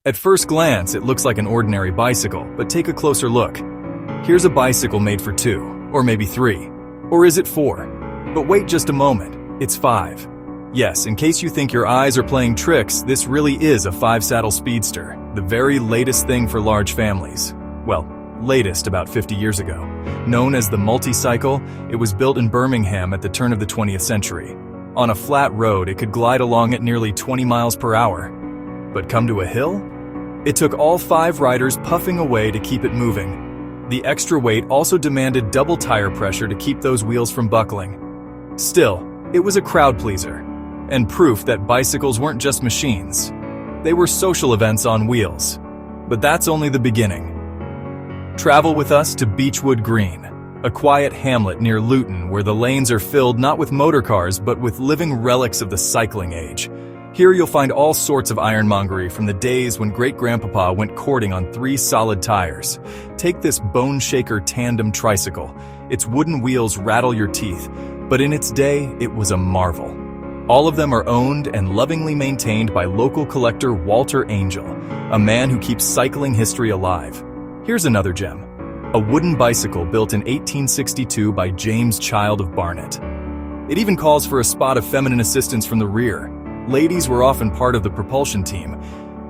At first glance, it looks like an ordinary bicycle, but take a closer look. Here's a bicycle made for 2, or maybe 3. Or is it 4? But wait just a moment, it's 5. Yes, in case you think your eyes are playing tricks, this really is a 5-saddle speedster, the very latest thing for large families. Well, latest about 50 years ago. Known as the multi-cycle, it was built in Birmingham at the turn of the 20th century. On a flat road, it could glide along at nearly 20 miles per hour. But come to a hill? It took all 5 riders puffing away to keep it moving. The extra weight also demanded double tire pressure to keep those wheels from buckling. Still, it was a crowd pleaser, and proof that bicycles weren't just machines. They were social events on wheels. But that's only the beginning. Travel with us to Beechwood Green, a quiet hamlet near Luton where the lanes are filled not with motor cars but with living relics of the cycling age. Here you'll find all sorts of ironmongery from the days when great-grandpapa went courting on 3 solid tires. Take this bone shaker tandem tricycle. Its wooden wheels rattle your teeth, but in its day, it was a marvel. All of them are owned and lovingly maintained by local collector Walter Angel, a man who keeps cycling history alive. Here's another gem, a wooden bicycle built in 1862 by James Child of Barnet. It even calls for a spot of feminine assistance from the rear. Ladies were often part of the propulsion team.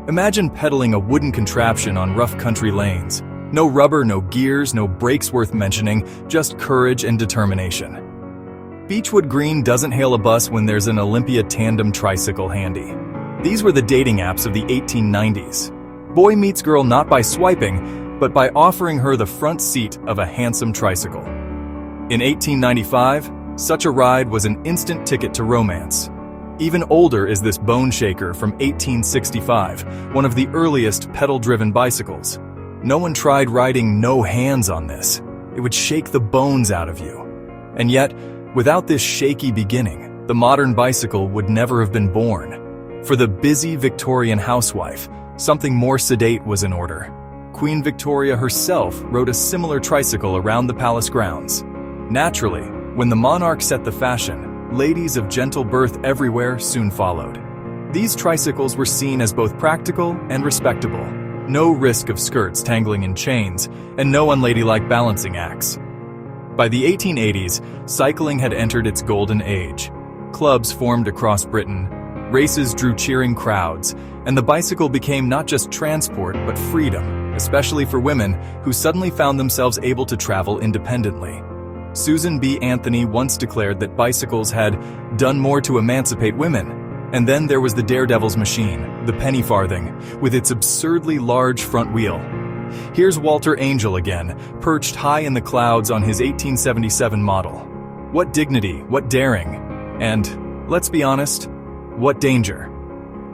Imagine pedaling a wooden contraption on rough country lanes. No rubber, no gears, no brakes worth mentioning, just courage and determination. Beechwood Green doesn't hail a bus when there's an Olympia tandem tricycle handy. These were the dating apps of the 1890s. Boy meets girl not by swiping, but by offering her the front seat of a handsome tricycle. In 1895, such a ride was an instant ticket to romance. Even older is this bone shaker from 1865, one of the earliest pedal-driven bicycles. No one tried riding no hands on this. It would shake the bones out of you. And yet, without this shaky beginning, the modern bicycle would never have been born. For the busy Victorian housewife, something more sedate was in order. Queen Victoria herself rode a similar tricycle around the palace grounds. Naturally, when the monarch set the fashion, ladies of gentle birth everywhere soon followed. These tricycles were seen as both practical and respectable. No risk of skirts tangling in chains, and no unladylike balancing acts. By the 1880s, cycling had entered its golden age. Clubs formed across Britain, races drew cheering crowds, and the bicycle became not just transport but freedom, especially for women who suddenly found themselves able to travel independently. Susan B. Anthony once declared that bicycles had done more to emancipate women. And then there was the daredevil's machine, the penny farthing, with its absurdly large front wheel. Here's Walter Angel again, perched high in the clouds on his 1877 model. What dignity, what daring, and, let's be honest, what danger.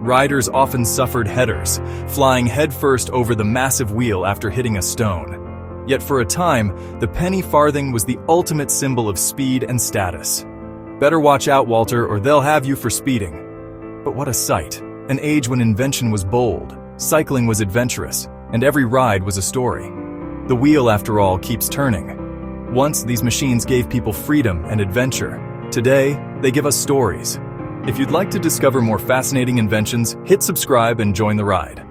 Riders often suffered headers, flying headfirst over the massive wheel after hitting a stone. Yet for a time, the penny farthing was the ultimate symbol of speed and status. Better watch out, Walter, or they'll have you for speeding. But what a sight, an age when invention was bold, cycling was adventurous, and every ride was a story. The wheel, after all, keeps turning. Once, these machines gave people freedom and adventure. Today, they give us stories. If you'd like to discover more fascinating inventions, hit subscribe and join the ride.